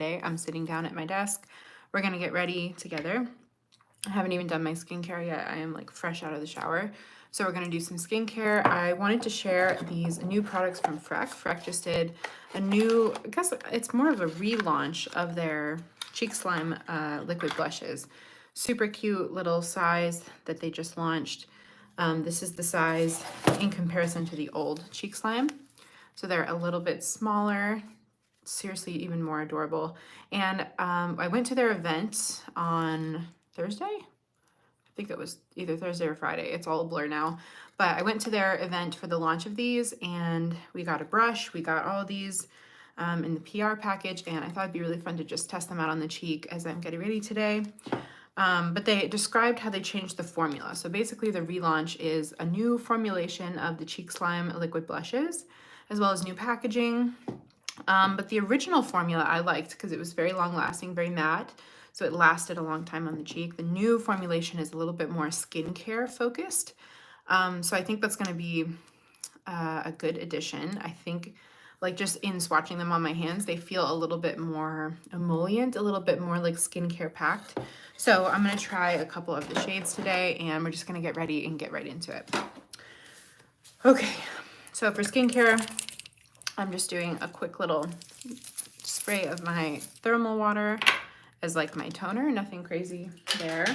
today. I'm sitting down at my desk. We're gonna get ready together. I haven't even done my skincare yet. I am like fresh out of the shower. So we're gonna do some skincare. I wanted to share these new products from Freck. Freck just did a new, I guess it's more of a relaunch of their Cheek Slime liquid blushes. Super cute little size that they just launched. This is the size in comparison to the old Cheek Slime. So they're a little bit smaller, seriously even more adorable. And I went to their event on Thursday. I think it was either Thursday or Friday. It's all a blur now. But I went to their event for the launch of these, and we got a brush. We got all of these in the PR package, and I thought it'd be really fun to just test them out on the cheek as I'm getting ready today. But they described how they changed the formula. So basically the relaunch is a new formulation of the Cheek Slime liquid blushes, as well as new packaging. But the original formula I liked because it was very long lasting, very matte. So it lasted a long time on the cheek. The new formulation is a little bit more skincare focused. So I think that's going to be a good addition. I think like just in swatching them on my hands, they feel a little bit more emollient, a little bit more like skincare packed. So I'm going to try a couple of the shades today, and we're just going to get ready and get right into it. Okay, so for skincare, I'm just doing a quick little spray of my thermal water as like my toner, nothing crazy there.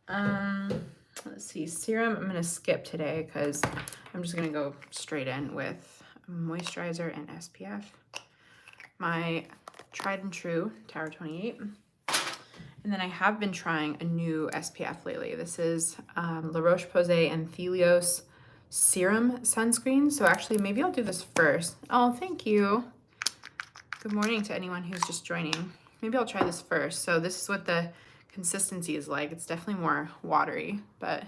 Let's see, serum, I'm gonna skip today because I'm just gonna go straight in with moisturizer and SPF. My tried and true Tower 28. And then I have been trying a new SPF lately. This is La Roche-Posay and Thelios Serum Sunscreen. So actually, maybe I'll do this first. Oh, thank you. Good morning to anyone who's just joining. Maybe I'll try this first. So this is what the consistency is like. It's definitely more watery, but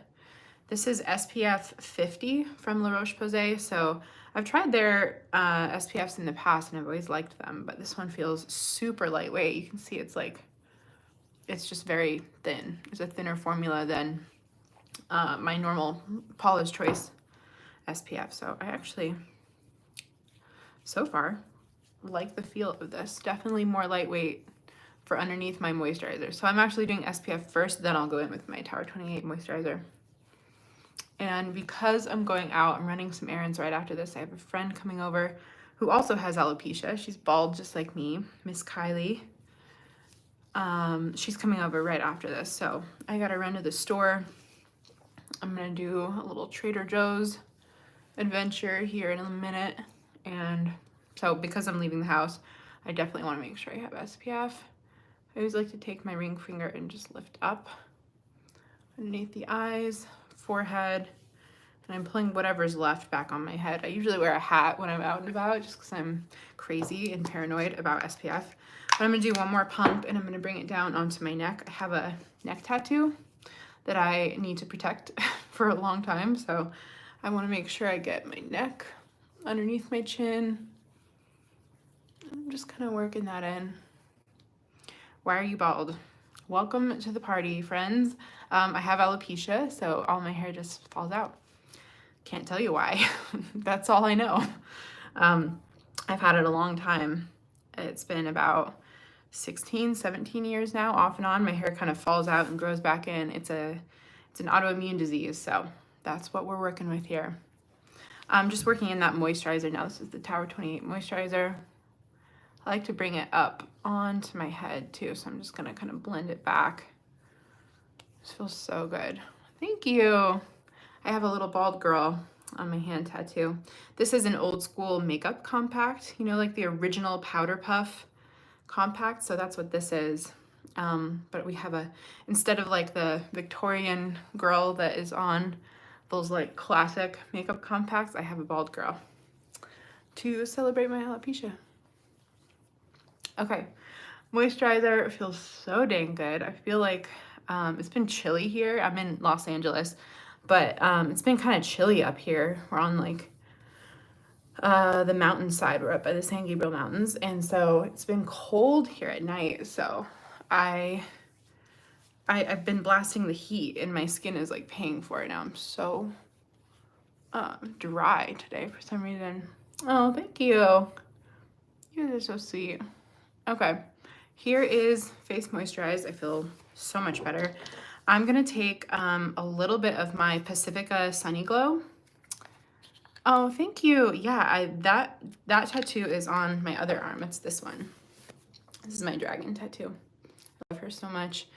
this is SPF 50 from La Roche-Posay. So I've tried their SPFs in the past and I've always liked them, but this one feels super lightweight. You can see it's like, it's just very thin. It's a thinner formula than my normal Paula's Choice SPF. So I actually, so far, like the feel of this. Definitely more lightweight for underneath my moisturizer. So I'm actually doing SPF first, then I'll go in with my Tower 28 moisturizer. And because I'm going out, I'm running some errands right after this. I have a friend coming over who also has alopecia. She's bald just like me, Miss Kylie. She's coming over right after this. So I gotta run to the store. I'm gonna do a little Trader Joe's adventure here in a minute. And so because I'm leaving the house, I definitely want to make sure I have SPF. I always like to take my ring finger and just lift up underneath the eyes, forehead, and I'm pulling whatever's left back on my head. I usually wear a hat when I'm out and about just because I'm crazy and paranoid about SPF. But I'm going to do one more pump and I'm going to bring it down onto my neck. I have a neck tattoo that I need to protect for a long time, so I want to make sure I get my neck underneath my chin. I'm just kind of working that in. Why are you bald? Welcome to the party, friends. I have alopecia, so all my hair just falls out. Can't tell you why. That's all I know. I've had it a long time. It's been about 16, 17 years now, off and on. My hair kind of falls out and grows back in. It's an autoimmune disease, so that's what we're working with here. I'm just working in that moisturizer now. This is the Tower 28 moisturizer. I like to bring it up onto my head too, so I'm just gonna kind of blend it back. This feels so good. Thank you. I have a little bald girl on my hand tattoo. This is an old school makeup compact, you know, like the original Powder Puff compact, so that's what this is. But we have instead of like the Victorian girl that is on those like classic makeup compacts, I have a bald girl to celebrate my alopecia. Okay, moisturizer feels so dang good. I feel like it's been chilly here. I'm in Los Angeles, but it's been kind of chilly up here. We're on like the mountainside. We're up by the San Gabriel Mountains, and so it's been cold here at night. So I've been blasting the heat, and my skin is like paying for it now. I'm so dry today for some reason. Oh, thank you. You guys are so sweet. Okay, Here is Face Moisturize. I feel so much better. I'm gonna take a little bit of my Pacifica Sunny Glow. Oh, thank you. Yeah, that tattoo is on my other arm. It's this one. This is my dragon tattoo. I love her so much.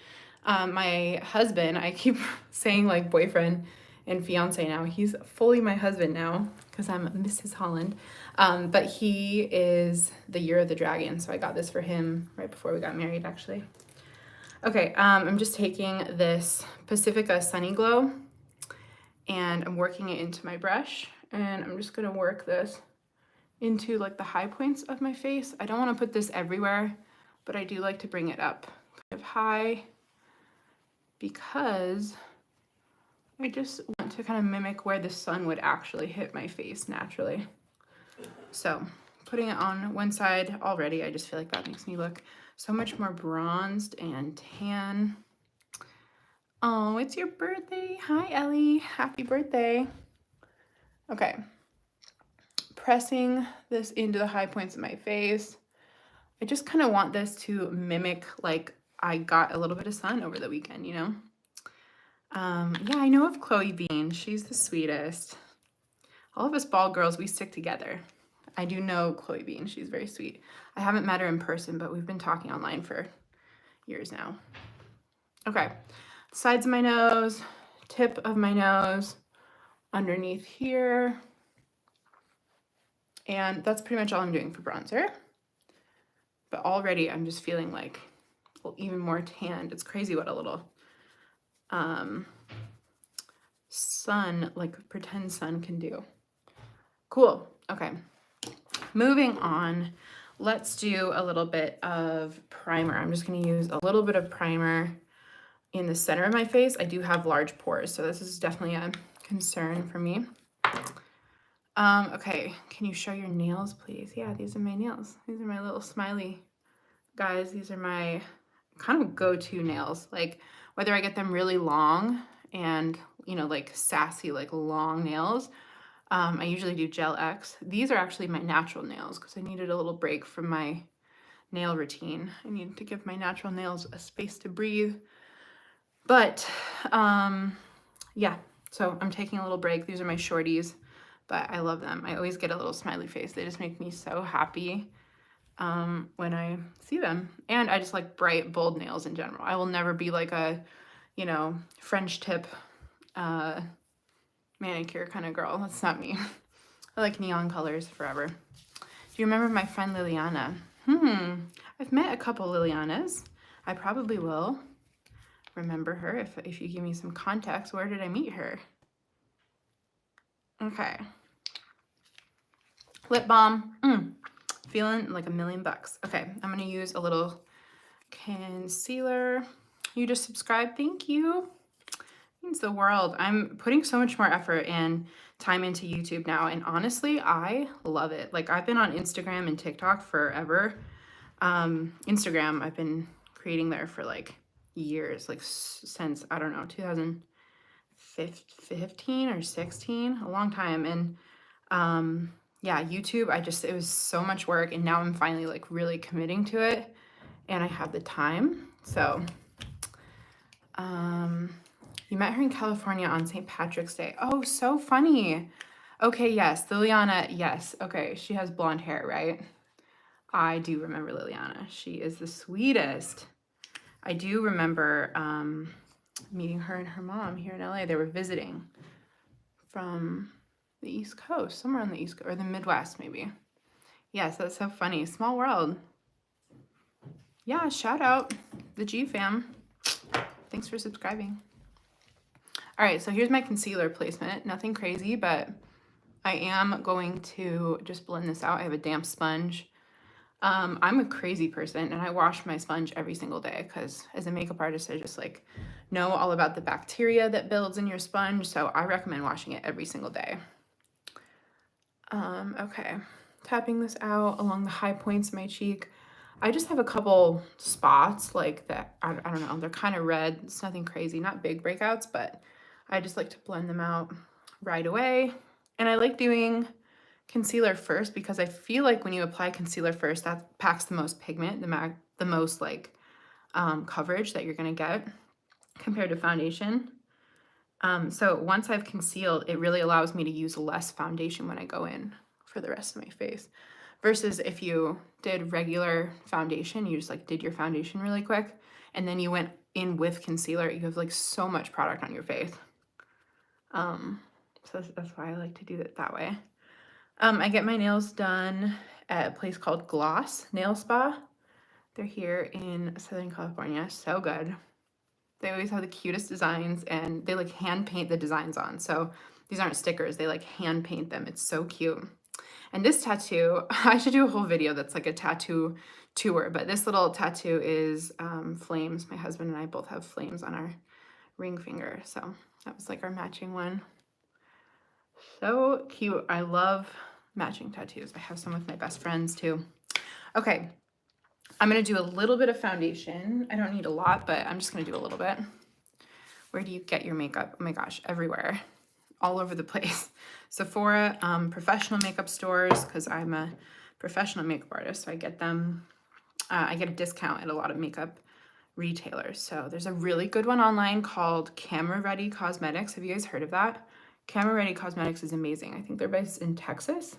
My husband, I keep saying like boyfriend and fiance now. He's fully my husband now because I'm Mrs. Holland. But he is the year of the dragon. So I got this for him right before we got married, actually. Okay, I'm just taking this Pacifica Sunny Glow and I'm working it into my brush. And I'm just gonna work this into like the high points of my face. I don't wanna put this everywhere, but I do like to bring it up kind of high because I just want to kind of mimic where the sun would actually hit my face naturally. So putting it on one side already, I just feel like that makes me look so much more bronzed and tan. Oh, it's your birthday. Hi, Ellie. Happy birthday. Okay. Pressing this into the high points of my face. I just kind of want this to mimic like I got a little bit of sun over the weekend, you know? Yeah, I know of Chloe Bean. She's the sweetest. All of us bald girls, we stick together. I do know Chloe Bean. She's very sweet. I haven't met her in person, but we've been talking online for years now. Okay, sides of my nose, tip of my nose, underneath here. And that's pretty much all I'm doing for bronzer. But already I'm just feeling like even more tanned. It's crazy what a little sun, like pretend sun can do. Cool. Okay. Moving on. Let's do a little bit of primer. I'm just going to use a little bit of primer in the center of my face. I do have large pores, so this is definitely a concern for me. Okay, can you show your nails, please? Yeah, these are my nails. These are my little smiley guys. These are my kind of go-to nails. Like whether I get them really long and, you know, like sassy, like long nails, I usually do Gel X. These are actually my natural nails because I needed a little break from my nail routine. I needed to give my natural nails a space to breathe. But yeah, so I'm taking a little break. These are my shorties, but I love them. I always get a little smiley face. They just make me so happy when I see them. And I just like bright, bold nails in general. I will never be like a, you know, French tip manicure kind of girl. That's not me. I like neon colors forever. Do you remember my friend Liliana? I've met a couple Lilianas. I probably will remember her if you give me some context. Where did I meet her? Okay. Lip balm. Feeling like $1,000,000. Okay, I'm gonna use a little concealer. You just subscribed, thank you. Means the world. I'm putting so much more effort and time into YouTube now, and honestly, I love it. Like I've been on Instagram and TikTok forever. Instagram, I've been creating there for like years, like since, I don't know, 2015 or 16, a long time. And yeah, YouTube, it was so much work, and now I'm finally like really committing to it and I have the time. So you met her in California on St. Patrick's Day. Oh, so funny. Okay, yes, Liliana, yes. Okay, she has blonde hair, right? I do remember Liliana. She is the sweetest. I do remember meeting her and her mom here in LA. They were visiting from the East Coast, somewhere on the East Coast, or the Midwest maybe. Yes, that's so funny. Small world. Yeah, shout out the G fam. Thanks for subscribing. All right, so here's my concealer placement. Nothing crazy, but I am going to just blend this out. I have a damp sponge. I'm a crazy person and I wash my sponge every single day because as a makeup artist, I just like know all about the bacteria that builds in your sponge. So I recommend washing it every single day. Okay, tapping this out along the high points of my cheek. I just have a couple spots like that. I don't know. They're kind of red. It's nothing crazy, not big breakouts, but I just like to blend them out right away. And I like doing concealer first because I feel like when you apply concealer first, that packs the most pigment, the the most like coverage that you're gonna get compared to foundation. So once I've concealed, it really allows me to use less foundation when I go in for the rest of my face. Versus if you did regular foundation, you just like did your foundation really quick, and then you went in with concealer, you have like so much product on your face. So that's why I like to do it that way. I get my nails done at a place called Gloss Nail Spa. They're here in Southern California. So good. They always have the cutest designs, and they like hand paint the designs on. So these aren't stickers, they like hand paint them. It's so cute. And this tattoo, I should do a whole video that's like a tattoo tour, but this little tattoo is flames. My husband and I both have flames on our ring finger. So that was like our matching one. So cute. I love matching tattoos. I have some with my best friends too. Okay, I'm gonna do a little bit of foundation. I don't need a lot, but I'm just gonna do a little bit. Where do you get your makeup? Oh my gosh, everywhere, all over the place. Sephora, professional makeup stores, because I'm a professional makeup artist, so I get them. I get a discount at a lot of makeup retailers. So there's a really good one online called Camera Ready Cosmetics. Have you guys heard of that? Camera Ready Cosmetics is amazing. I think they're based in Texas.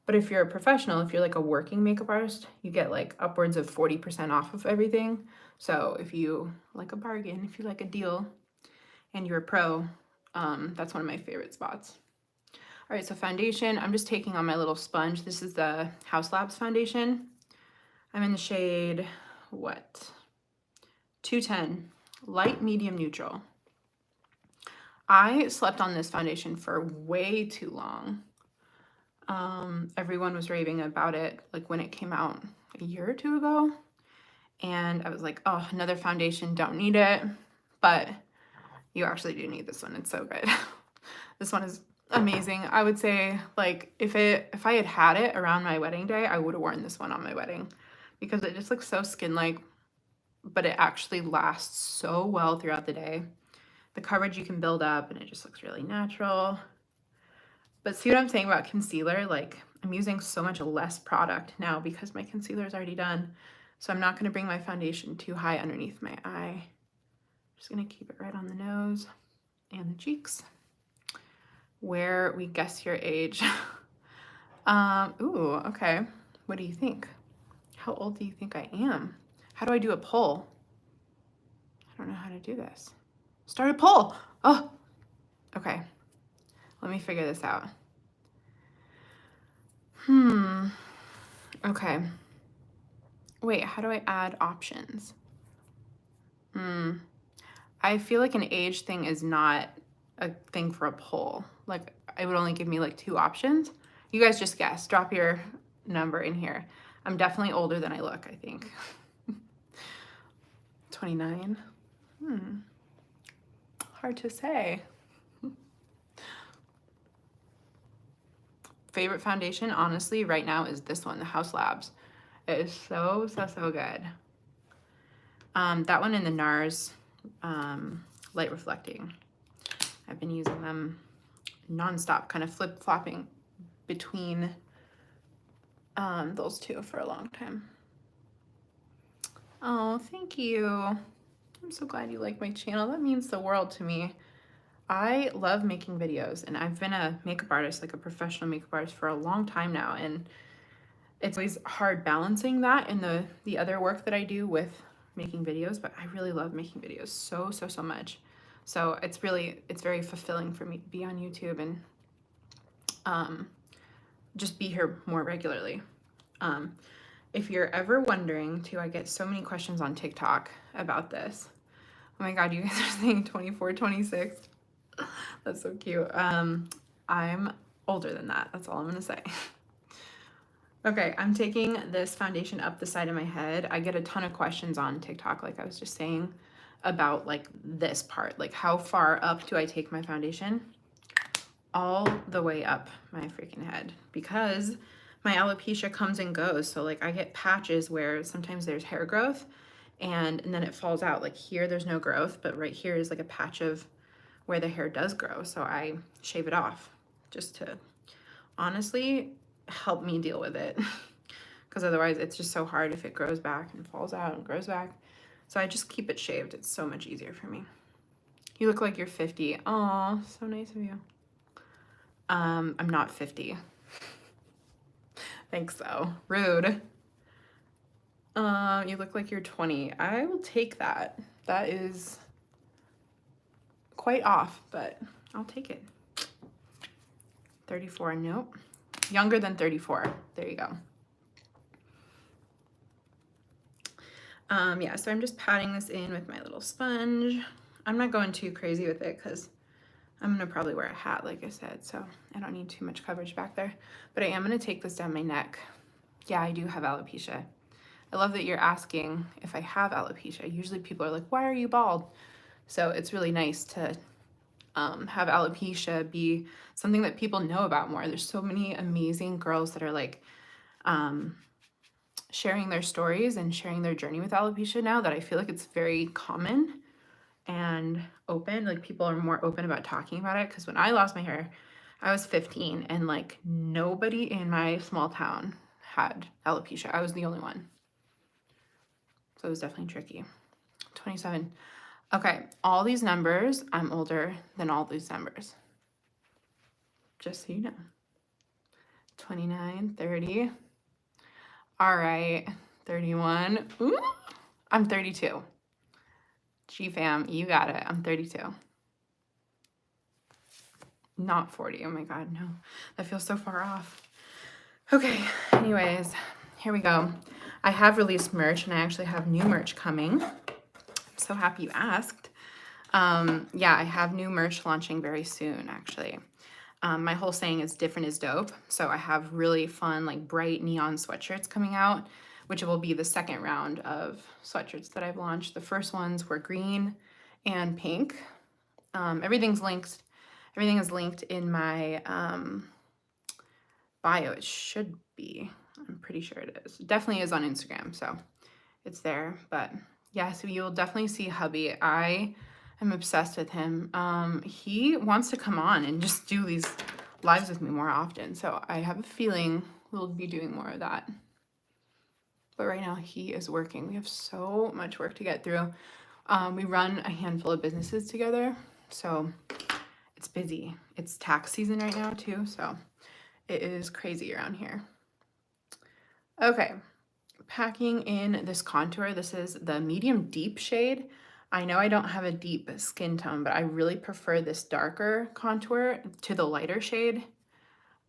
But if you're a professional, if you're like a working makeup artist, you get like upwards of 40% off of everything. So if you like a bargain, if you like a deal and you're a pro, that's one of my favorite spots. All right, so foundation, I'm just taking on my little sponge. This is the House Labs foundation. I'm in the shade, what? 210, light, medium, neutral. I slept on this foundation for way too long. Everyone was raving about it like when it came out a year or two ago. And I was like, oh, another foundation, don't need it. But you actually do need this one. It's so good. This one is amazing. I would say like if I had had it around my wedding day, I would have worn this one on my wedding because it just looks so skin-like, but it actually lasts so well throughout the day. The coverage you can build up and it just looks really natural. But see what I'm saying about concealer? Like I'm using so much less product now because my concealer is already done. So I'm not going to bring my foundation too high underneath my eye. I'm just going to keep it right on the nose and the cheeks where we guess your age. Ooh, okay. What do you think? How old do you think I am? How do I do a poll? I don't know how to do this. Start a poll. Oh, okay. Let me figure this out. Okay. Wait, how do I add options? I feel like an age thing is not a thing for a poll. Like, it would only give me like 2 options. You guys just guess. Drop your number in here. I'm definitely older than I look, I think. 29. Hard to say. Favorite foundation, honestly, right now is this one, the House Labs. It is so, so, so good. That one in the NARS Light Reflecting. I've been using them nonstop, kind of flip-flopping between those two for a long time. Oh, thank you. I'm so glad you like my channel. That means the world to me. I love making videos, and I've been a makeup artist, like a professional makeup artist for a long time now, and it's always hard balancing that and the other work that I do with making videos, but I really love making videos so, so, so much. So it's very fulfilling for me to be on YouTube and just be here more regularly. If you're ever wondering too, I get so many questions on TikTok about this. Oh my God, you guys are saying 24, 26. That's so cute. I'm older than that. That's all I'm gonna say. Okay, I'm taking this foundation up the side of my head. I get a ton of questions on TikTok, like I was just saying, about like this part, like how far up do I take my foundation? All the way up my freaking head, because my alopecia comes and goes. So like I get patches where sometimes there's hair growth and then it falls out. Like here there's no growth, but right here is like a patch of where the hair does grow. So I shave it off just to honestly help me deal with it. because otherwise it's just so hard if it grows back and falls out and grows back. So I just keep it shaved. It's so much easier for me. You look like you're 50. Aw, so nice of you. I'm not 50. Thanks though. Rude. You look like you're 20. I will take that. That is quite off, but I'll take it. 34, nope. Younger than 34. There you go. Yeah, so I'm just patting this in with my little sponge. I'm not going too crazy with it because I'm gonna probably wear a hat, like I said, so I don't need too much coverage back there. But I am gonna take this down my neck. Yeah, I do have alopecia. I love that you're asking if I have alopecia. Usually people are like, why are you bald? So it's really nice to have alopecia be something that people know about more. There's so many amazing girls that are like sharing their stories and sharing their journey with alopecia now that I feel like it's very common and open. Like people are more open about talking about it, because when I lost my hair, I was 15 and like nobody in my small town had alopecia. I was the only one. So it was definitely tricky. 27. Okay, all these numbers, I'm older than all these numbers. Just so you know. 29, 30. All right, 31. Ooh, I'm 32. G-fam, you got it. I'm 32. Not 40. Oh my God, no. That feels so far off. Okay, anyways, here we go. I have released merch, and I actually have new merch coming. I'm so happy you asked. Yeah, I have new merch launching very soon, actually. My whole saying is different is dope. So I have really fun, like bright neon sweatshirts coming out, which will be the second round of sweatshirts that I've launched. The first ones were green and pink. Everything is linked in my bio. It should be. I'm pretty sure it is. It definitely is on Instagram, so it's there. But yeah, so you'll definitely see hubby. I am obsessed with him. He wants to come on and just do these lives with me more often. So I have a feeling we'll be doing more of that. But right now he is working. We have so much work to get through. We run a handful of businesses together, so it's busy. It's tax season right now too, so it is crazy around here. Okay, packing in this contour. This is the medium deep shade. I know I don't have a deep skin tone, but I really prefer this darker contour to the lighter shade.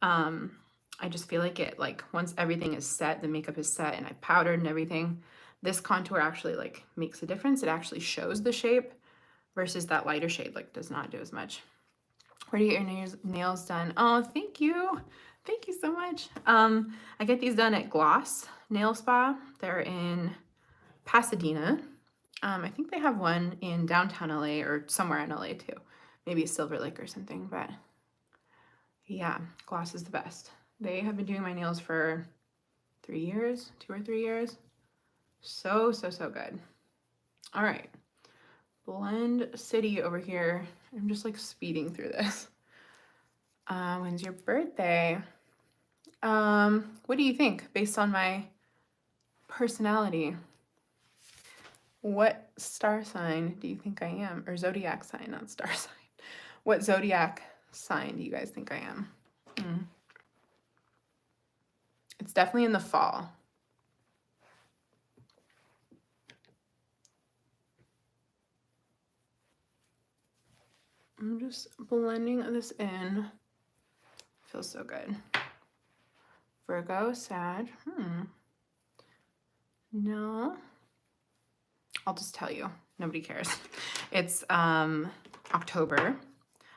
I just feel like it, like once everything is set, the makeup is set and I powdered and everything, this contour actually like makes a difference. It actually shows the shape versus that lighter shade like does not do as much. Where do you get your nails done? Oh, thank you. Thank you so much. I get these done at Gloss Nail Spa. They're in Pasadena. I think they have one in downtown LA or somewhere in LA too. Maybe Silver Lake or something, but yeah, Gloss is the best. They have been doing my nails for 3 years, 2 or 3 years. So good. All right. Blend City over here. I'm just like speeding through this. When's your birthday? What do you think based on my personality? What star sign do you think I am? Or zodiac sign, not star sign. What zodiac sign do you guys think I am? It's definitely in the fall. I'm just blending this in. Feels so good. Virgo, Sag. No. I'll just tell you. Nobody cares. It's October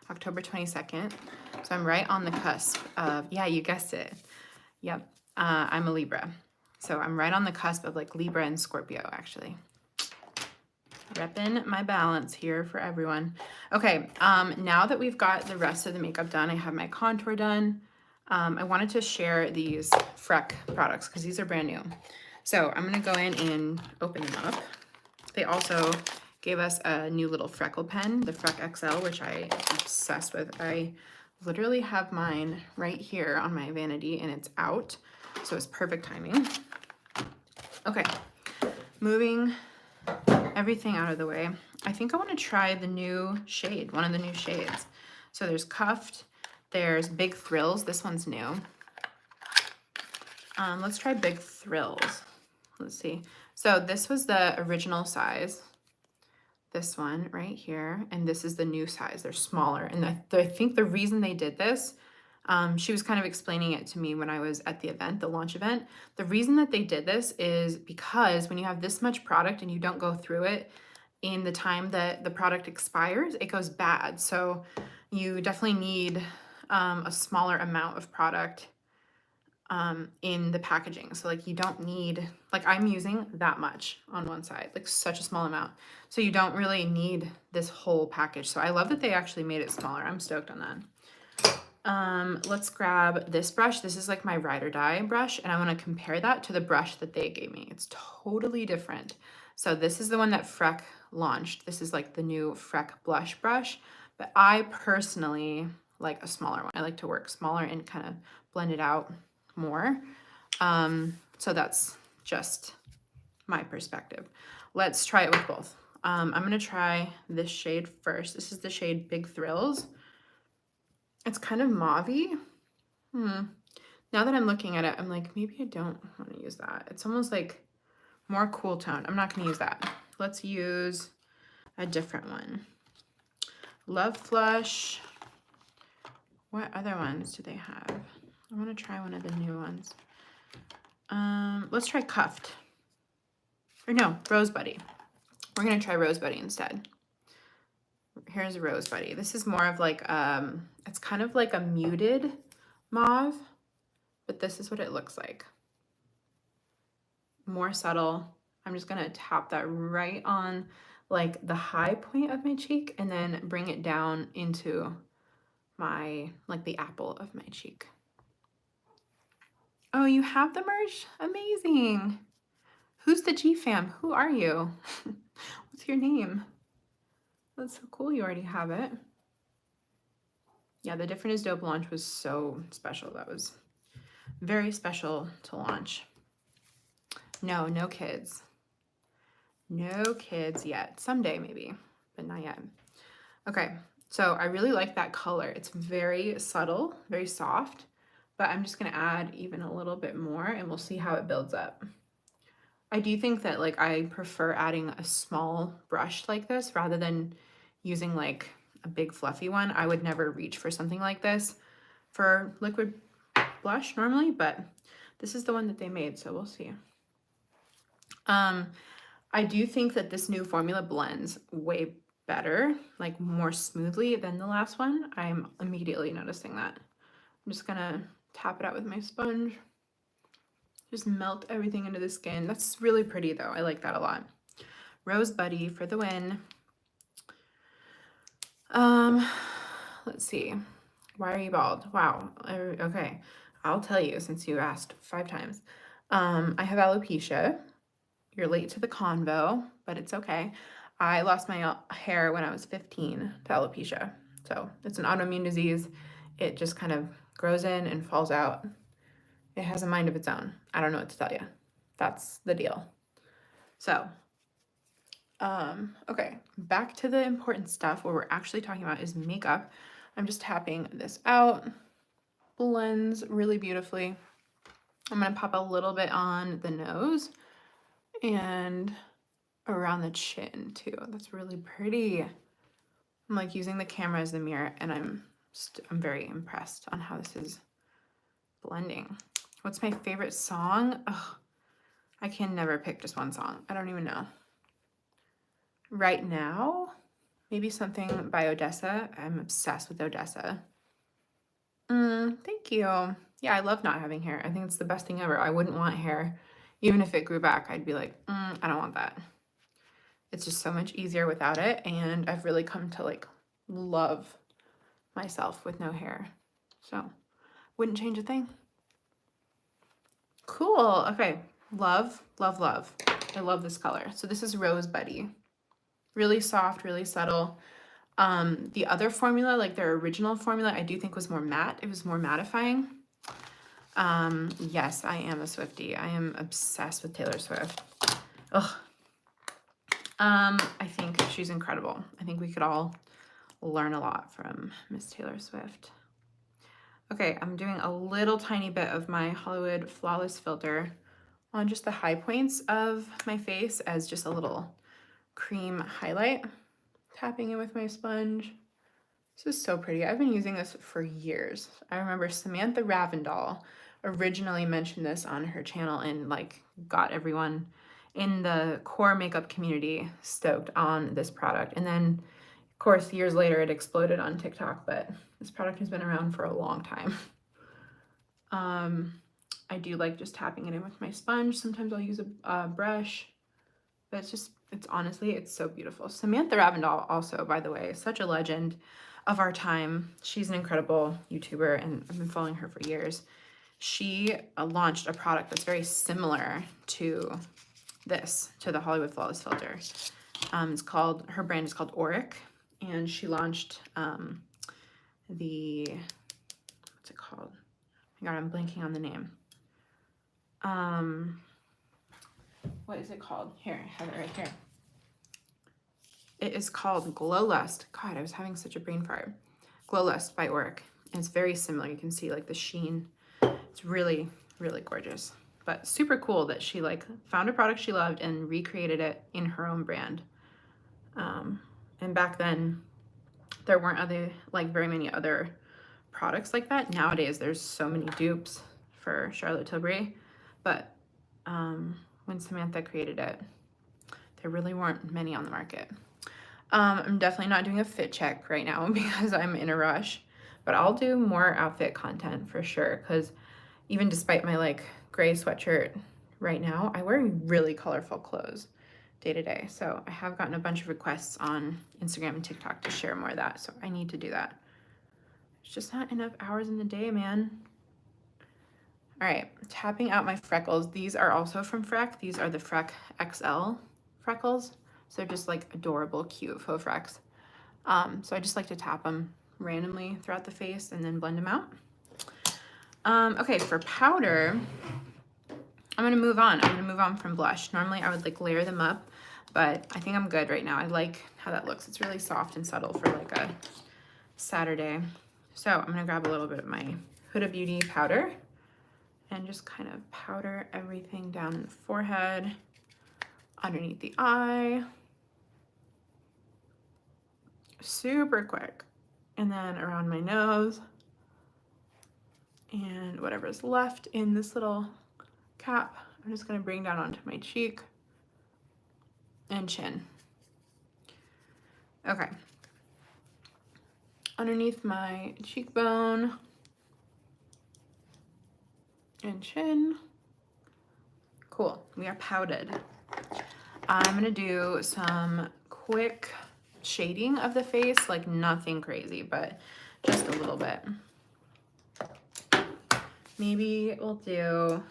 22nd. So I'm right on the cusp of, yeah, you guessed it. Yep. I'm a Libra. So I'm right on the cusp of like Libra and Scorpio, actually. Repping my balance here for everyone. Okay, now that we've got the rest of the makeup done, I have my contour done. I wanted to share these Freck products because these are brand new. So I'm gonna go in and open them up. They also gave us a new little freckle pen, the Freck XL, which I am obsessed with. I literally have mine right here on my vanity and it's out, so it's perfect timing. Okay, moving everything out of the way. I think I want to try the new shade, one of the new shades. So there's Cuffed, there's Big Thrills. This one's new. Let's try Big Thrills. Let's see. So this was the original size. This one right here, and this is the new size. They're smaller, and I think the reason they did this, she was kind of explaining it to me when I was at the event, the launch event. The reason that they did this is because when you have this much product and you don't go through it in the time that the product expires, it goes bad. So you definitely need a smaller amount of product in the packaging. So like you don't need, like I'm using that much on one side, like such a small amount. So you don't really need this whole package. So I love that they actually made it smaller. I'm stoked on that. Let's grab this brush. This is like my ride or die brush, and I want to compare that to the brush that they gave me. It's totally different. So this is the one that Freck launched. This is like the new Freck blush brush, but I personally like a smaller one. I like to work smaller and kind of blend it out more. So that's just my perspective. Let's try it with both. I'm gonna try this shade first. This is the shade Big Thrills. It's kind of mauvey. Now that I'm looking at it, I'm like, maybe I don't want to use that. It's almost like more cool tone. I'm not gonna use that. Let's use a different one. Love Flush. What other ones do they have? I want to try one of the new ones. Let's try Cuffed. Or no, Rose Buddy. We're going to try Rose Buddy instead. Here's Rose Buddy. This is more of like, it's kind of like a muted mauve, but this is what it looks like. More subtle. I'm just going to tap that right on like the high point of my cheek and then bring it down into my, like the apple of my cheek. Oh, you have the merch? Amazing. Who's the G fam? Who are you? What's your name? That's so cool. You already have it. Yeah, the Different is Dope launch was so special. That was very special to launch. No kids. No kids yet. Someday maybe, but not yet. Okay, so I really like that color. It's very subtle, very soft. But I'm just going to add even a little bit more and we'll see how it builds up. I do think that like I prefer adding a small brush like this rather than using like a big fluffy one. I would never reach for something like this for liquid blush normally, but this is the one that they made, so we'll see. I do think that this new formula blends way better, like more smoothly than the last one. I'm immediately noticing that. I'm just gonna tap it out with my sponge. Just melt everything into the skin. That's really pretty though. I like that a lot. Rose Buddy for the win. Let's see. Why are you bald? Wow. Okay. I'll tell you since you asked 5 times. I have alopecia. You're late to the convo, but it's okay. I lost my hair when I was 15 to alopecia. So it's an autoimmune disease. It just kind of grows in and falls out. It has a mind of its own. I don't know what to tell you. That's the deal. So, okay, back to the important stuff. What we're actually talking about is makeup. I'm just tapping this out. Blends really beautifully. I'm going to pop a little bit on the nose and around the chin too. That's really pretty. I'm like using the camera as the mirror and I'm very impressed on how this is blending. What's my favorite song? Ugh, I can never pick just one song. I don't even know. Right now, maybe something by Odessa. I'm obsessed with Odessa. Thank you. Yeah, I love not having hair. I think it's the best thing ever. I wouldn't want hair. Even if it grew back, I'd be like, I don't want that. It's just so much easier without it. And I've really come to like love myself with no hair. So wouldn't change a thing. Cool. Okay. Love, love, love. I love this color. So this is Rose Buddy. Really soft, really subtle. The other formula, like their original formula, I do think was more matte. It was more mattifying. Yes, I am a Swiftie. I am obsessed with Taylor Swift. Ugh. I think she's incredible. I think we could all learn a lot from Miss Taylor Swift. Okay, I'm doing a little tiny bit of my Hollywood Flawless filter on just the high points of my face as just a little cream highlight. Tapping it with my sponge. This is so pretty. I've been using this for years. I remember Samantha Ravindall originally mentioned this on her channel and like got everyone in the core makeup community stoked on this product. And then of course, years later it exploded on TikTok, but this product has been around for a long time. I do like just tapping it in with my sponge. Sometimes I'll use a brush, but it's honestly, it's so beautiful. Samantha Ravindall also, by the way, such a legend of our time. She's an incredible YouTuber and I've been following her for years. She launched a product that's very similar to this, to the Hollywood Flawless filter. Her brand is called Auric, and she launched what's it called? Oh my God, I'm blanking on the name. What is it called? Here, I have it right here. It is called Glow Lust. God, I was having such a brain fart. Glow Lust by Auric. And it's very similar. You can see like the sheen. It's really, really gorgeous. But super cool that she like found a product she loved and recreated it in her own brand. And back then, there weren't very many other products like that. Nowadays, there's so many dupes for Charlotte Tilbury. But when Samantha created it, there really weren't many on the market. I'm definitely not doing a fit check right now because I'm in a rush, but I'll do more outfit content for sure. Because even despite my like gray sweatshirt right now, I wear really colorful clothes day to day. So I have gotten a bunch of requests on Instagram and TikTok to share more of that. So I need to do that. There's just not enough hours in the day, man. All right, tapping out my freckles. These are also from Freck. These are the Freck XL freckles. So they're just like adorable, cute faux frecks. So I just like to tap them randomly throughout the face and then blend them out. Okay, for powder, I'm gonna move on. I'm gonna move on from blush. Normally I would like layer them up, but I think I'm good right now. I like how that looks. It's really soft and subtle for like a Saturday. So I'm gonna grab a little bit of my Huda Beauty powder and just kind of powder everything down in the forehead, underneath the eye. Super quick. And then around my nose and whatever's left in this little cap, I'm just gonna bring down onto my cheek and chin. Okay. Underneath my cheekbone and chin. Cool, we are powdered. I'm gonna do some quick shading of the face, like nothing crazy, but just a little bit. Maybe we'll do,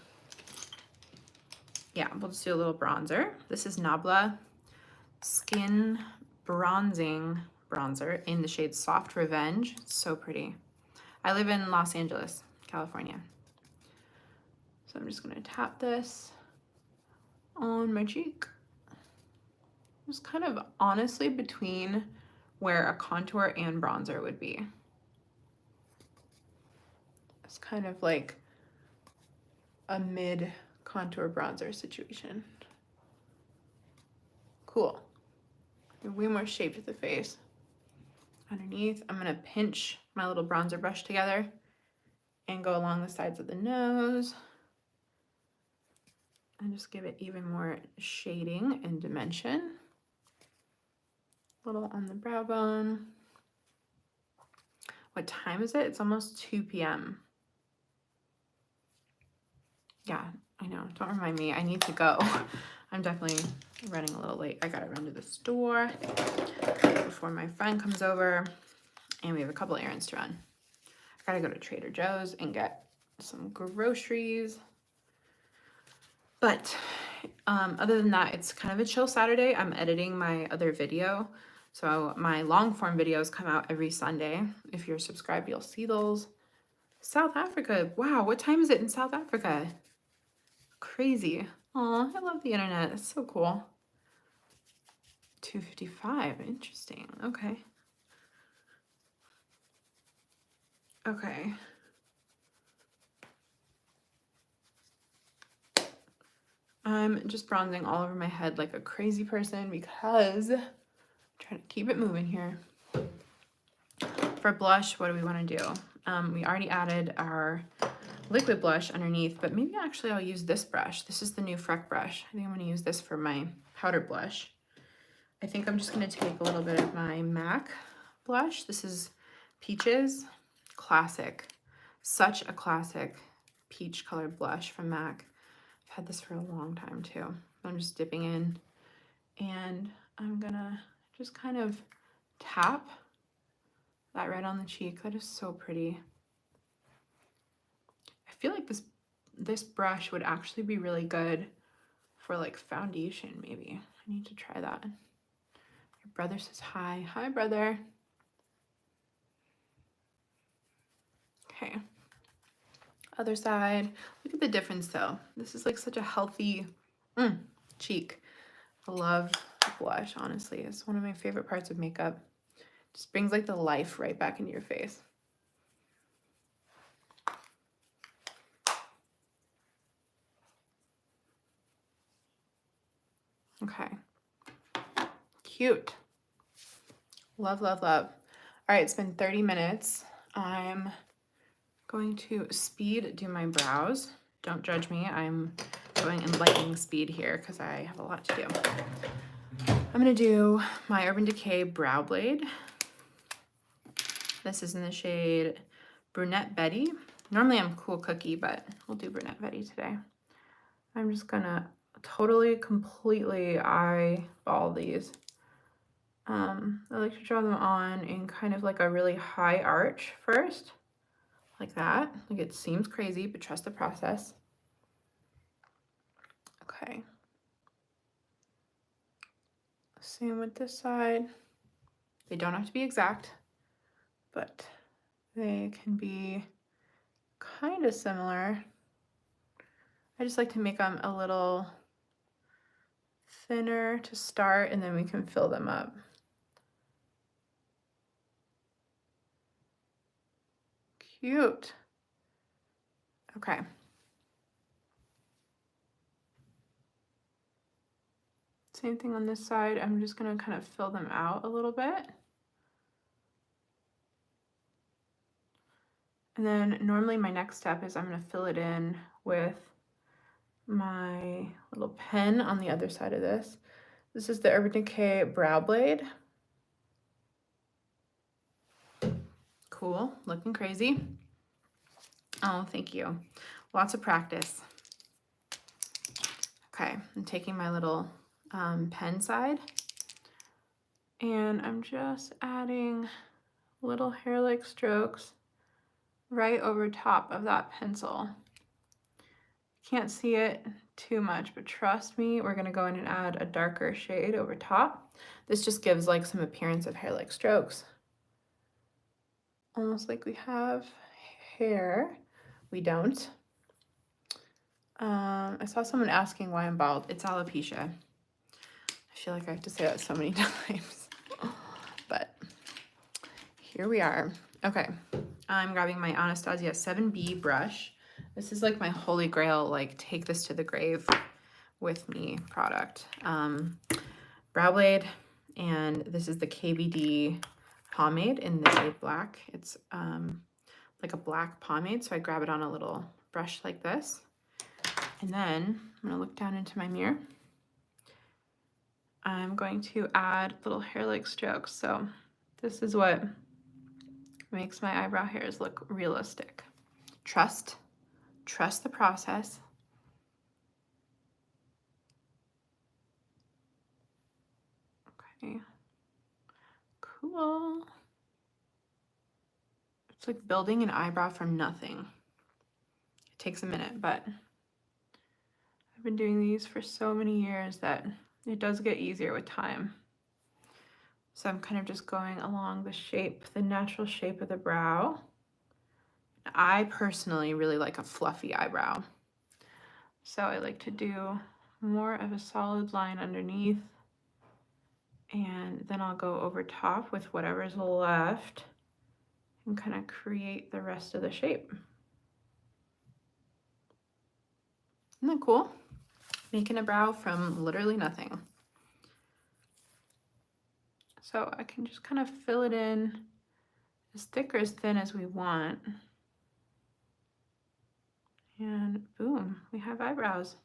we'll just do a little bronzer. This is Nabla Skin Bronzing Bronzer in the shade Soft Revenge. It's so pretty. I live in Los Angeles, California. So I'm just gonna tap this on my cheek. Just kind of honestly between where a contour and bronzer would be. It's kind of like a mid contour bronzer situation. Cool. Way more shape to the face. Underneath, I'm gonna pinch my little bronzer brush together and go along the sides of the nose and just give it even more shading and dimension. A little on the brow bone. What time is it? It's almost 2 p.m. Yeah, I know. Don't remind me. I need to go. I'm definitely running a little late. I gotta run to the store before my friend comes over, and we have a couple errands to run. I gotta go to Trader Joe's and get some groceries. But other than that, it's kind of a chill Saturday. I'm editing my other video. So my long form videos come out every Sunday. If you're subscribed, you'll see those. South Africa. Wow, what time is it in South Africa? Crazy. Oh, I love the internet. It's so cool. 2:55. Interesting. Okay. Okay. I'm just bronzing all over my head like a crazy person because I'm trying to keep it moving here. For blush, what do we want to do? We already added our liquid blush underneath, but maybe actually I'll use this brush. This is the new Freck brush. I think I'm going to use this for my powder blush. I think I'm just going to take a little bit of my MAC blush. This is Peaches. Classic. Such a classic peach colored blush from MAC. I've had this for a long time too. I'm just dipping in and I'm going to just kind of tap that right on the cheek. That is so pretty. I feel like this brush would actually be really good for like foundation maybe. I need to try that. Your brother says hi. Hi, brother. Okay. Other side. Look at the difference though. This is like such a healthy cheek. I love blush, honestly. It's one of my favorite parts of makeup. Just brings like the life right back into your face. Okay. Cute. Love, love, love. All right, it's been 30 minutes. I'm going to speed do my brows. Don't judge me. I'm going in lightning speed here because I have a lot to do. I'm going to do my Urban Decay Brow Blade. This is in the shade Brunette Betty. Normally I'm Cool Cookie, but we'll do Brunette Betty today. I'm just going to totally, completely eyeball these. I like to draw them on in kind of like a really high arch first. Like that. Like it seems crazy, but trust the process. Okay. Same with this side. They don't have to be exact, but they can be kind of similar. I just like to make them a little thinner to start, and then we can fill them up. Cute. Okay. Same thing on this side. I'm just going to kind of fill them out a little bit. And then normally my next step is I'm going to fill it in with my little pen on the other side of this. This is the Urban Decay Brow Blade. Cool, looking crazy. Oh, thank you. Lots of practice. Okay, I'm taking my little pen side and I'm just adding little hair-like strokes right over top of that pencil. Can't see it too much, but trust me, we're gonna go in and add a darker shade over top. This just gives like some appearance of hair-like strokes. Almost like we have hair. We don't. I saw someone asking why I'm bald. It's alopecia. I feel like I have to say that so many times, but here we are. Okay, I'm grabbing my Anastasia 7B brush. This is like my holy grail, like take this to the grave with me product. Brow blade, and this is the KVD pomade in the shade black. It's like a black pomade, so I grab it on a little brush like this. And then I'm gonna look down into my mirror. I'm going to add little hair-like strokes. So this is what makes my eyebrow hairs look realistic. Trust the process. Okay, cool. It's like building an eyebrow from nothing. It takes a minute, but I've been doing these for so many years that it does get easier with time. So I'm kind of just going along the shape, the natural shape of the brow, I personally really like a fluffy eyebrow. So I like to do more of a solid line underneath, and then I'll go over top with whatever's left and kind of create the rest of the shape. Isn't that cool? Making a brow from literally nothing. So I can just kind of fill it in as thick or as thin as we want. And boom, we have eyebrows.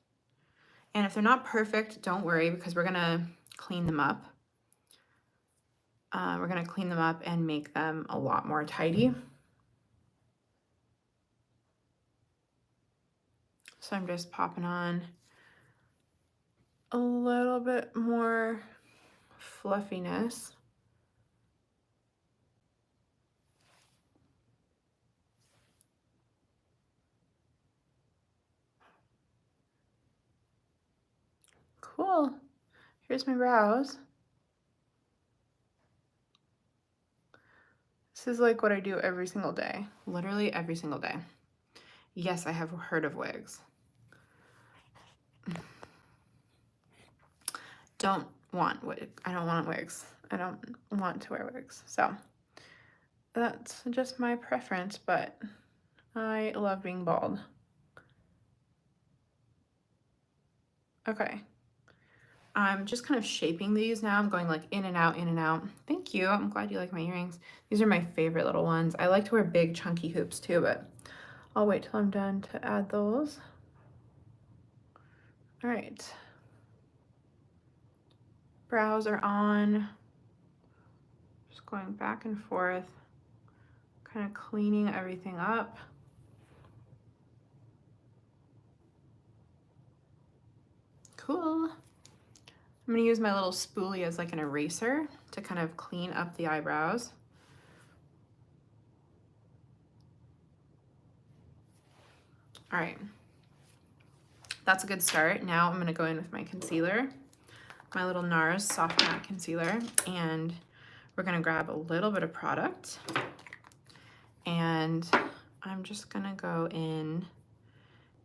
And if they're not perfect, don't worry, because we're gonna clean them up. We're gonna clean them up and make them a lot more tidy. So I'm just popping on a little bit more fluffiness. Cool. Here's my brows. This is like what I do every single day. Literally every single day. Yes, I have heard of wigs. I don't want wigs. I don't want to wear wigs. So that's just my preference, but I love being bald. Okay. I'm just kind of shaping these now. I'm going like in and out, in and out. Thank you. I'm glad you like my earrings. These are my favorite little ones. I like to wear big chunky hoops too, but I'll wait till I'm done to add those. All right. Brows are on. Just going back and forth, kind of cleaning everything up. Cool. I'm gonna use my little spoolie as like an eraser to kind of clean up the eyebrows. All right, that's a good start. Now I'm gonna go in with my concealer, my little NARS Soft Matte Concealer, and we're gonna grab a little bit of product, and I'm just gonna go in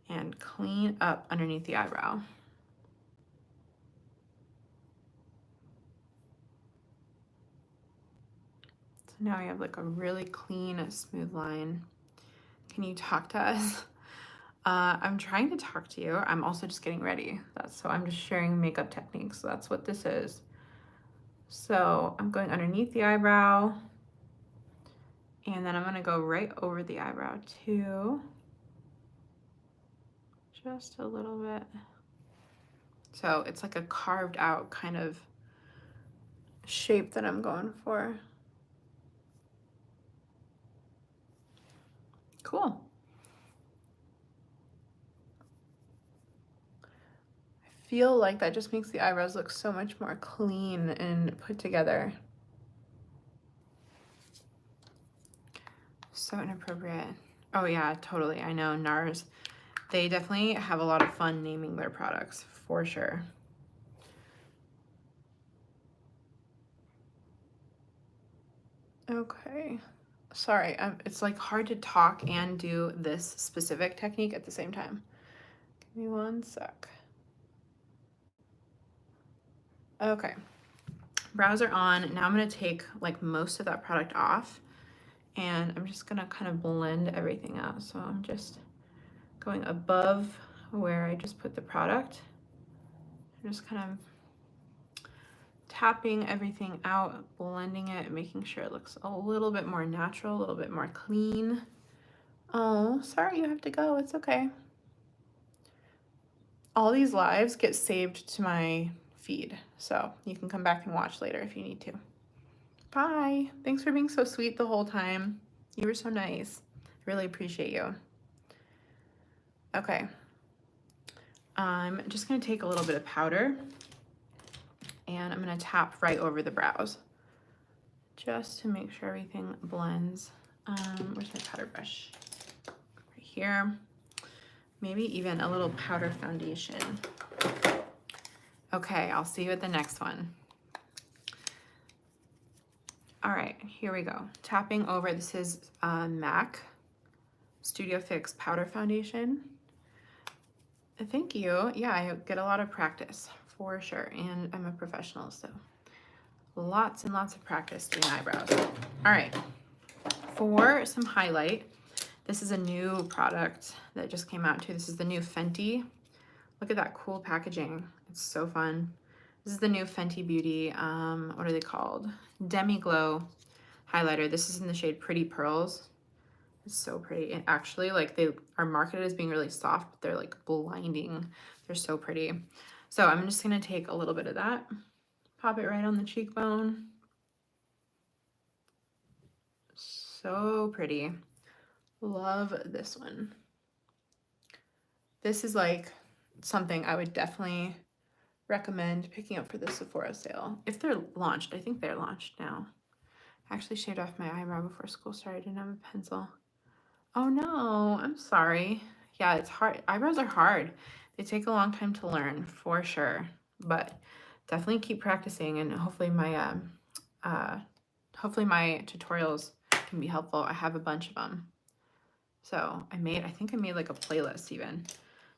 and clean up underneath the eyebrow. So now we have like a really clean, smooth line. Can you talk to us? I'm trying to talk to you. I'm also just getting ready. So I'm just sharing makeup techniques. So that's what this is. So I'm going underneath the eyebrow, and then I'm gonna go right over the eyebrow too. Just a little bit. So it's like a carved out kind of shape that I'm going for. Cool. I feel like that just makes the eyebrows look so much more clean and put together. So inappropriate. Oh yeah, totally. I know NARS. They definitely have a lot of fun naming their products, for sure. Okay. Sorry, it's like hard to talk and do this specific technique at the same time. Give me one sec. Okay. Brows are on. Now I'm gonna take like most of that product off, and I'm just gonna kind of blend everything out. So I'm just going above where I just put the product. I'm just kind of tapping everything out, blending it, making sure it looks a little bit more natural, a little bit more clean. Oh, sorry you have to go. It's okay. All these lives get saved to my feed, so you can come back and watch later if you need to. Bye. Thanks for being so sweet the whole time. You were so nice. Really appreciate you. Okay. I'm just gonna take a little bit of powder, and I'm gonna tap right over the brows just to make sure everything blends. Where's my powder brush? Right here. Maybe even a little powder foundation. Okay, I'll see you at the next one. All right, here we go. Tapping over, this is MAC Studio Fix Powder Foundation. Thank you. Yeah, I get a lot of practice for sure, and I'm a professional, so lots and lots of practice doing eyebrows. All right, for some highlight, this is a new product that just came out too. This is the new Fenty. Look at that cool packaging. It's so fun. This is the new Fenty Beauty, what are they called? Demi Glow highlighter. This is in the shade Pretty Pearls. It's so pretty. And actually, like, they are marketed as being really soft, but they're like blinding. They're so pretty. So I'm just gonna take a little bit of that, pop it right on the cheekbone. So pretty. Love this one. This is like something I would definitely recommend picking up for the Sephora sale. If they're launched, I think they're launched now. I actually shaved off my eyebrow before school started. I didn't have a pencil. Oh no, I'm sorry. Yeah, it's hard. Eyebrows are hard. They take a long time to learn, for sure. But definitely keep practicing, and hopefully my tutorials can be helpful. I have a bunch of them. So I think I made like a playlist even.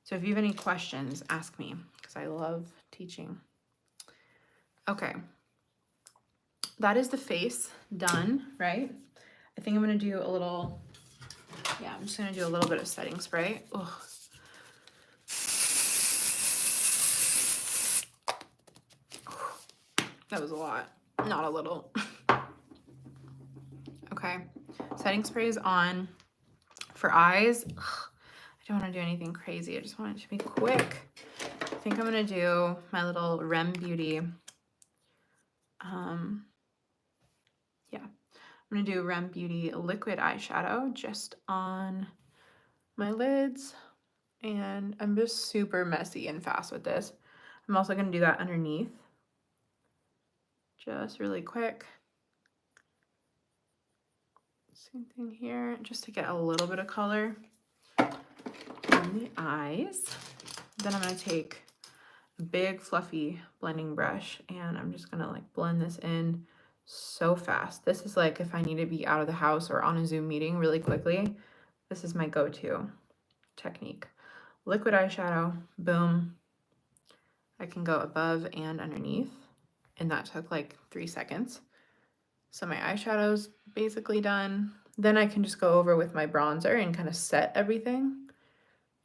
So if you have any questions, ask me, because I love teaching. Okay. That is the face done, right? I think I'm gonna do a little, yeah, I'm just gonna do a little bit of setting spray. Ugh. That was a lot, not a little. Okay, setting spray is on. For eyes, ugh, I don't want to do anything crazy. I just want it to be quick. I think I'm gonna do my little Rem Beauty. Yeah, I'm gonna do Rem Beauty liquid eyeshadow just on my lids, and I'm just super messy and fast with this. I'm also gonna do that underneath, just really quick. Same thing here, just to get a little bit of color on the eyes. Then I'm gonna take a big fluffy blending brush, and I'm just gonna like blend this in so fast. This is like if I need to be out of the house or on a Zoom meeting really quickly, this is my go-to technique. Liquid eyeshadow, boom. I can go above and underneath, and that took like 3 seconds. So my eyeshadow's basically done. Then I can just go over with my bronzer and kind of set everything.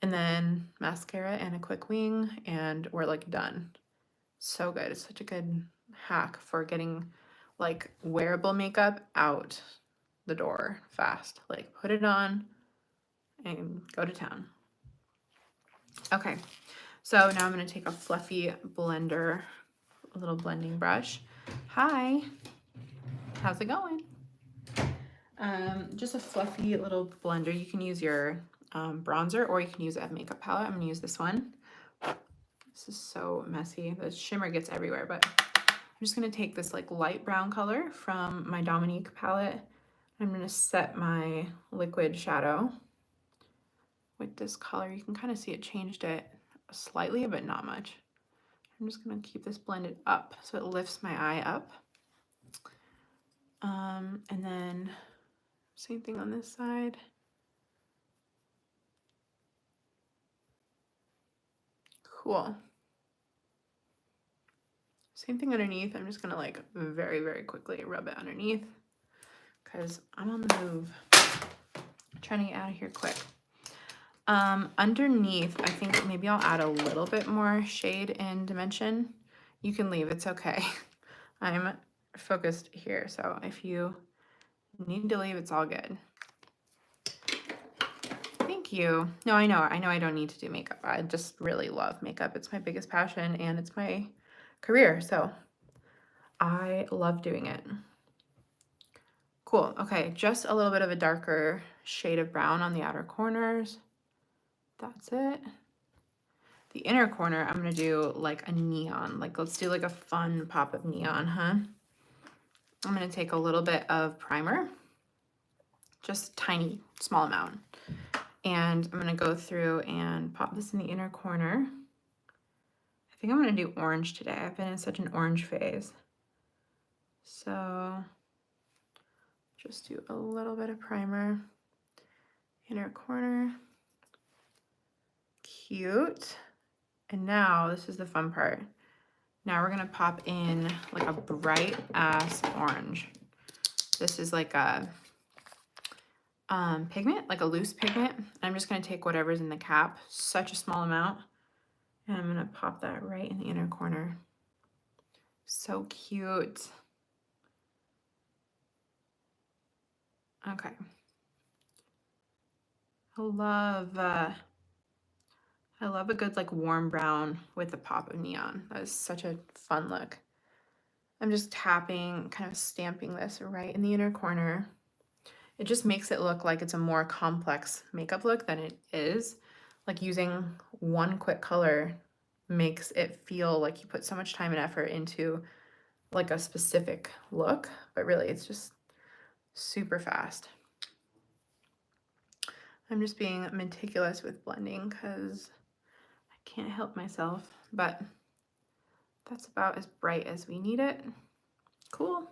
And then mascara and a quick wing, and we're like done. So good. It's such a good hack for getting like wearable makeup out the door fast. Like put it on and go to town. Okay, so now I'm gonna take a fluffy blender, a little blending brush. Hi, how's it going? Just a fluffy little blender. You can use your bronzer, or you can use a makeup palette. I'm gonna use this one. This is so messy. The shimmer gets everywhere, but I'm just gonna take this like light brown color from my Dominique palette. I'm gonna set my liquid shadow with this color. You can kind of see it changed it slightly, but not much. I'm just gonna keep this blended up so it lifts my eye up. And then same thing on this side. Cool. Same thing underneath. I'm just gonna like very, very quickly rub it underneath because I'm on the move. I'm trying to get out of here quick. Underneath, I think maybe I'll add a little bit more shade and dimension. You can leave, it's okay. I'm focused here, so if you need to leave, it's all good. Thank you. No, I know I don't need to do makeup. I just really love makeup. It's my biggest passion and it's my career, so I love doing it. Cool. Okay, just a little bit of a darker shade of brown on the outer corners. That's it. The inner corner, I'm gonna do like a neon. Like let's do like a fun pop of neon, huh? I'm gonna take a little bit of primer, just tiny, small amount. And I'm gonna go through and pop this in the inner corner. I think I'm gonna do orange today. I've been in such an orange phase. So just do a little bit of primer inner corner. Cute. And now this is the fun part. Now we're gonna pop in like a bright ass orange. This is like a pigment, like a loose pigment. I'm just gonna take whatever's in the cap, such a small amount, and I'm gonna pop that right in the inner corner. So cute. Okay. I love a good like warm brown with a pop of neon. That is such a fun look. I'm just tapping, kind of stamping this right in the inner corner. It just makes it look like it's a more complex makeup look than it is. Like using one quick color makes it feel like you put so much time and effort into like a specific look, but really it's just super fast. I'm just being meticulous with blending because I can't help myself, but that's about as bright as we need it. Cool.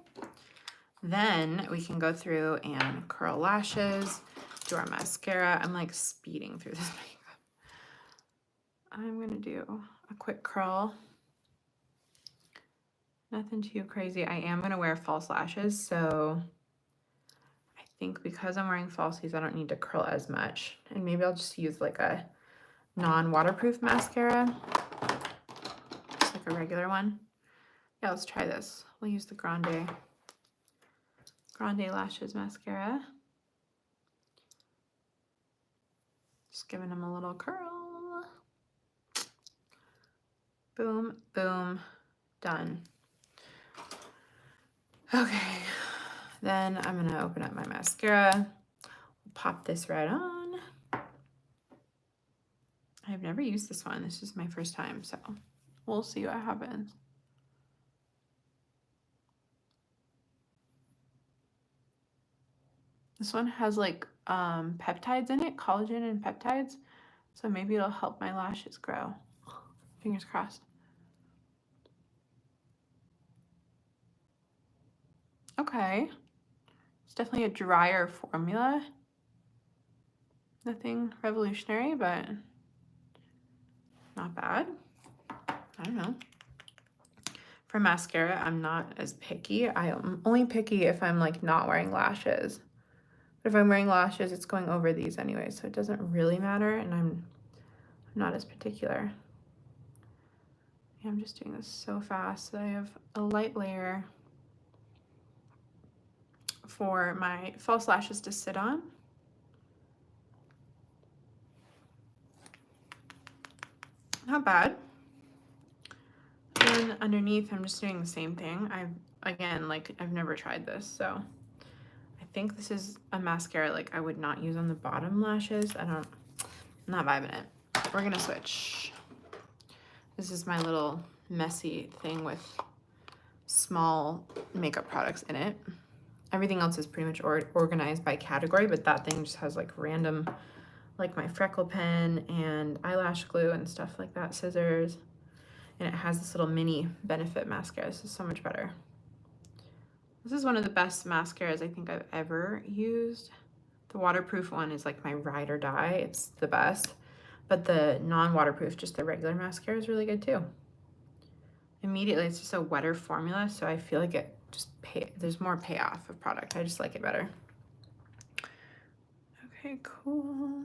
Then we can go through and curl lashes, do our mascara. I'm like speeding through this makeup. I'm gonna do a quick curl. Nothing too crazy. I am gonna wear false lashes, so I think because I'm wearing falsies, I don't need to curl as much. And maybe I'll just use like a non-waterproof mascara, just like a regular one. Yeah, let's try this. We'll use the Grande Lashes mascara. Just giving them a little curl. Boom, boom, done. Okay, then I'm gonna open up my mascara. Pop this right on. I've never used this one. This is my first time, so we'll see what happens. This one has like peptides in it, collagen and peptides. So maybe it'll help my lashes grow. Fingers crossed. Okay. It's definitely a drier formula. Nothing revolutionary, but not bad. I don't know. For mascara, I'm not as picky. I am only picky if I'm like not wearing lashes. But if I'm wearing lashes, it's going over these anyway, so it doesn't really matter, and I'm not as particular. Yeah, I'm just doing this so fast that I have a light layer for my false lashes to sit on. Not bad. And underneath, I'm just doing the same thing. I've never tried this, so I think this is a mascara like I would not use on the bottom lashes. I'm not vibing it. We're gonna switch. This is my little messy thing with small makeup products in it. Everything else is pretty much organized by category, but that thing just has like random, like my freckle pen and eyelash glue and stuff like that, scissors. And it has this little mini Benefit mascara. This is so much better. This is one of the best mascaras I think I've ever used. The waterproof one is like my ride or die. It's the best. But the non-waterproof, just the regular mascara is really good too. Immediately, it's just a wetter formula, so I feel like it just there's more payoff of product. I just like it better. Okay, cool.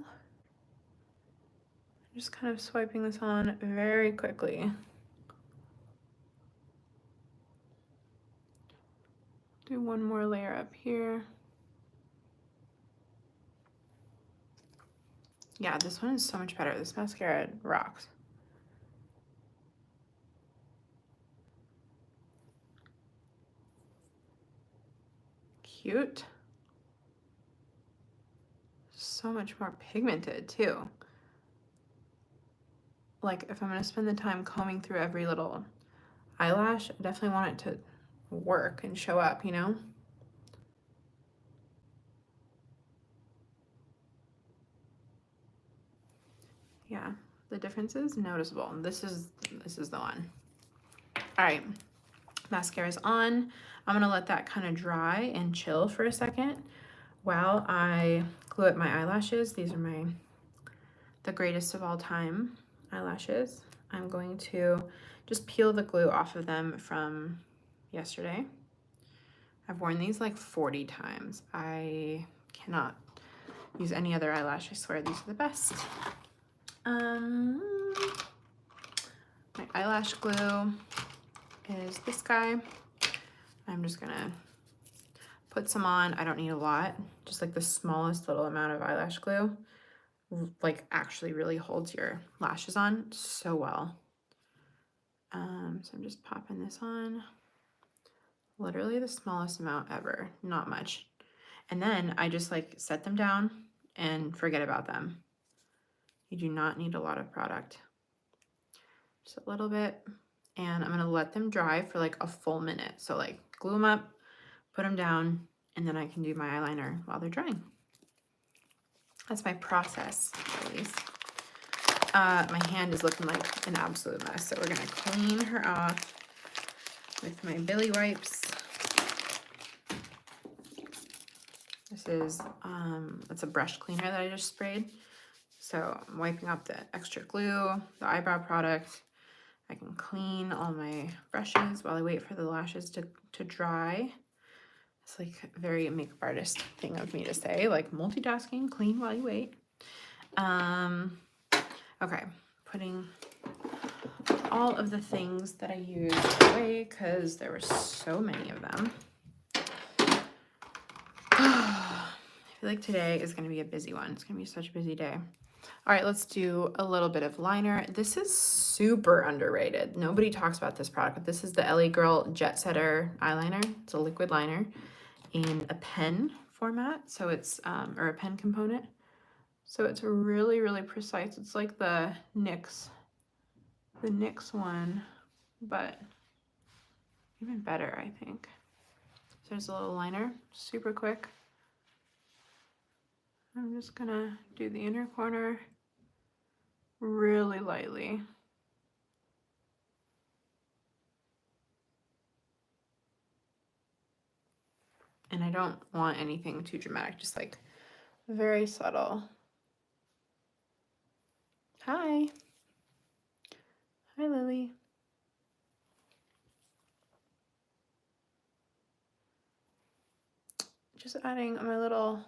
Just kind of swiping this on very quickly. Do one more layer up here. Yeah, this one is so much better. This mascara rocks. Cute. So much more pigmented too. Like if I'm gonna spend the time combing through every little eyelash, I definitely want it to work and show up, you know? Yeah, the difference is noticeable. This is the one. All right, mascara's on. I'm gonna let that kind of dry and chill for a second while I glue up my eyelashes. These are the greatest of all time eyelashes. I'm going to just peel the glue off of them from yesterday. I've worn these like 40 times. I cannot use any other eyelash. I swear these are the best. My eyelash glue is this guy. I'm just gonna put some on. I don't need a lot, just like the smallest little amount of eyelash glue, like actually really holds your lashes on so well. So I'm just popping this on. Literally the smallest amount ever, not much. And then I just like set them down and forget about them. You do not need a lot of product. Just a little bit. And I'm gonna let them dry for like a full minute. So like glue them up, put them down, and then I can do my eyeliner while they're drying. That's my process, at least. My hand is looking like an absolute mess, so we're gonna clean her off with my Billy wipes. This is, it's a brush cleaner that I just sprayed. So I'm wiping up the extra glue, the eyebrow product. I can clean all my brushes while I wait for the lashes to dry. It's like a very makeup artist thing of me to say, like multitasking, clean while you wait. Okay, putting all of the things that I used away because there were so many of them. I feel like today is going to be a busy one. It's going to be such a busy day. All right, let's do a little bit of liner. This is super underrated. Nobody talks about this product, but this is the LA Girl Jet Setter eyeliner. It's a liquid liner in a pen format. So it's, or a pen component. So it's really, really precise. It's like the NYX one, but even better, I think. So there's a little liner, super quick. I'm just gonna do the inner corner really lightly. And I don't want anything too dramatic, just like very subtle. Hi. Hi, Lily. Just adding my little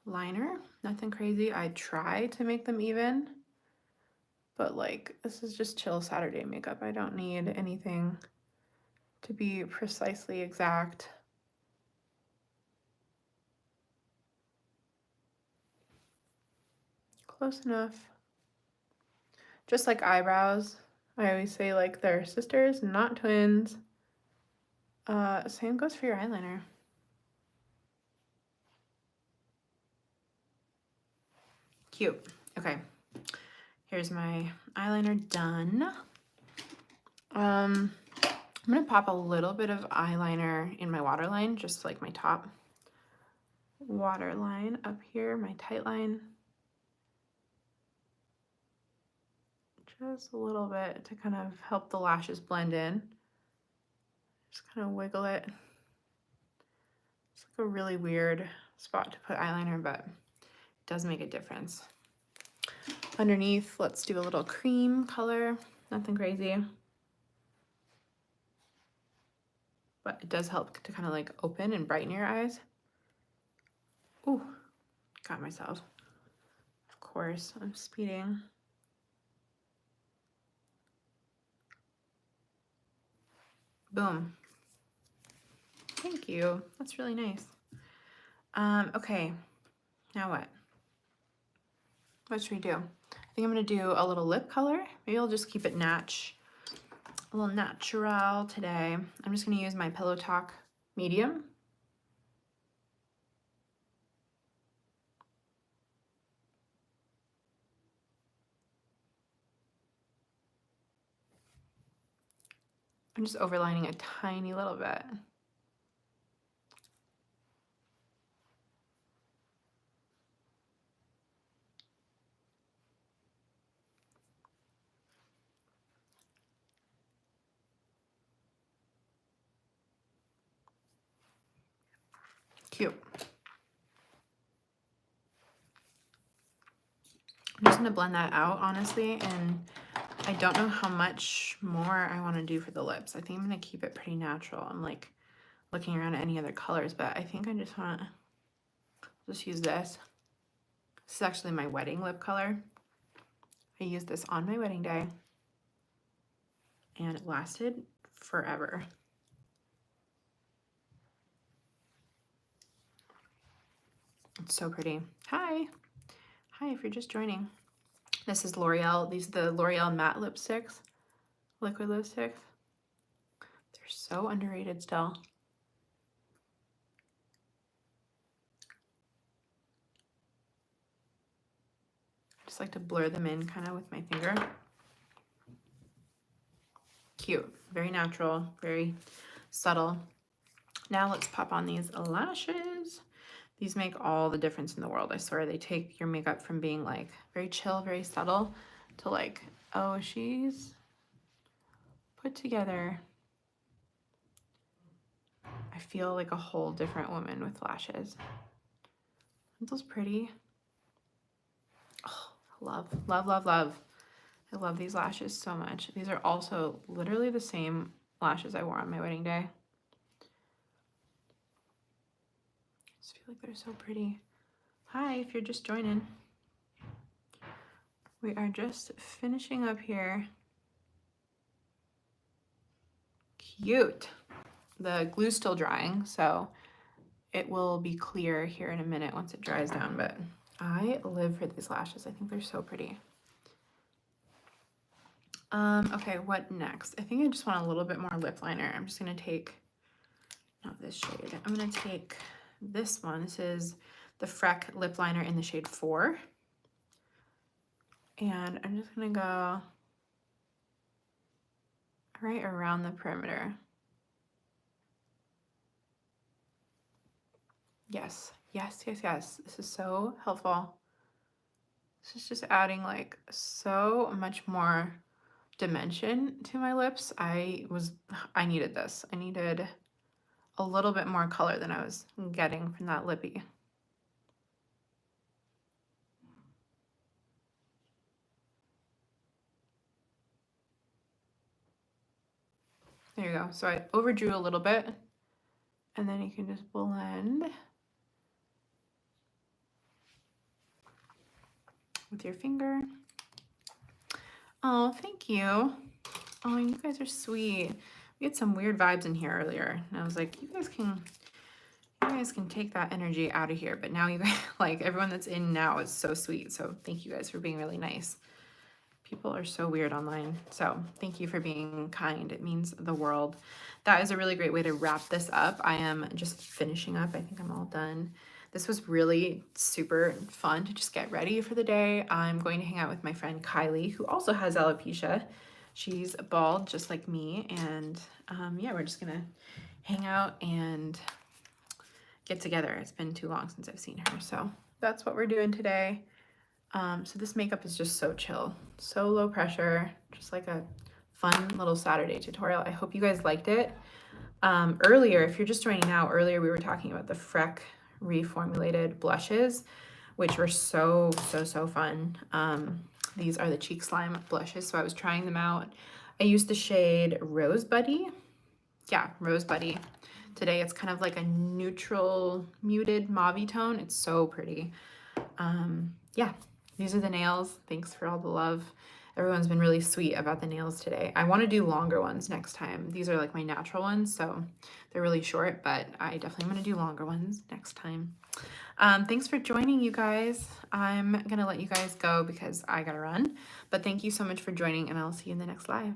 liner, nothing crazy. I try to make them even, but like this is just chill Saturday makeup. I don't need anything to be precisely exact. Close enough. Just like eyebrows, I always say like they're sisters, not twins. Same goes for your eyeliner. Cute. Okay, here's my eyeliner done. I'm gonna pop a little bit of eyeliner in my waterline, just like my top waterline up here, my tight line. Just a little bit to kind of help the lashes blend in. Just kind of wiggle it. It's like a really weird spot to put eyeliner, but it does make a difference. Underneath, let's do a little cream color. Nothing crazy. But it does help to kind of like open and brighten your eyes. Ooh, got myself. Of course, I'm speeding. Boom. Thank you. That's really nice. Okay, now what? What should we do? I think I'm gonna do a little lip color. Maybe I'll just keep it a little natural today. I'm just gonna use my Pillow Talk medium. I'm just overlining a tiny little bit. Cute. I'm just gonna blend that out, honestly, and I don't know how much more I want to do for the lips. I think I'm gonna keep it pretty natural. I'm like looking around at any other colors, but I think I just want to just use this. This is actually my wedding lip color. I used this on my wedding day, and it lasted forever. It's so pretty. Hi. Hi, if you're just joining. This is L'Oreal. These are the L'Oreal matte lipsticks, liquid lipsticks. They're so underrated still. I just like to blur them in kind of with my finger. Cute, very natural, very subtle. Now let's pop on these lashes. These make all the difference in the world. I swear, they take your makeup from being like very chill, very subtle to like, oh, she's put together. I feel like a whole different woman with lashes. Aren't those pretty? Oh, love, love, love, love. I love these lashes so much. These are also literally the same lashes I wore on my wedding day. I just feel like they're so pretty. Hi, if you're just joining. We are just finishing up here. Cute. The glue's still drying, so it will be clear here in a minute once it dries down, but I live for these lashes. I think they're so pretty. Okay, what next? I think I just want a little bit more lip liner. I'm just gonna take, not this shade, I'm gonna take this one. This is the Freck lip liner in the shade 4. And I'm just gonna go right around the perimeter. Yes, yes, yes, yes. This is so helpful. This is just adding like so much more dimension to my lips. I needed this. I needed a little bit more color than I was getting from that lippy. There you go. So I overdrew a little bit, and then you can just blend with your finger. Oh, thank you. Oh, you guys are sweet. We had some weird vibes in here earlier, and I was like, you guys can take that energy out of here. But now you guys, like everyone that's in now is so sweet. So thank you guys for being really nice. People are so weird online. So thank you for being kind. It means the world. That is a really great way to wrap this up. I am just finishing up. I think I'm all done. This was really super fun to just get ready for the day. I'm going to hang out with my friend Kylie, who also has alopecia. She's bald just like me. And yeah, we're just gonna hang out and get together. It's been too long since I've seen her. So that's what we're doing today. So this makeup is just so chill, so low pressure, just like a fun little Saturday tutorial. I hope you guys liked it. Earlier, if you're just joining now, earlier we were talking about the Freck reformulated blushes, which were so fun. These are the Cheek Slime blushes, so I was trying them out. I used the shade Rose Buddy. Yeah, Rose Buddy. Today it's kind of like a neutral, muted mauve tone. It's so pretty. Yeah, these are the nails. Thanks for all the love. Everyone's been really sweet about the nails today. I want to do longer ones next time. These are like my natural ones, so they're really short, but I definitely want to do longer ones next time. Thanks for joining, you guys. I'm going to let you guys go because I got to run, but thank you so much for joining, and I'll see you in the next live.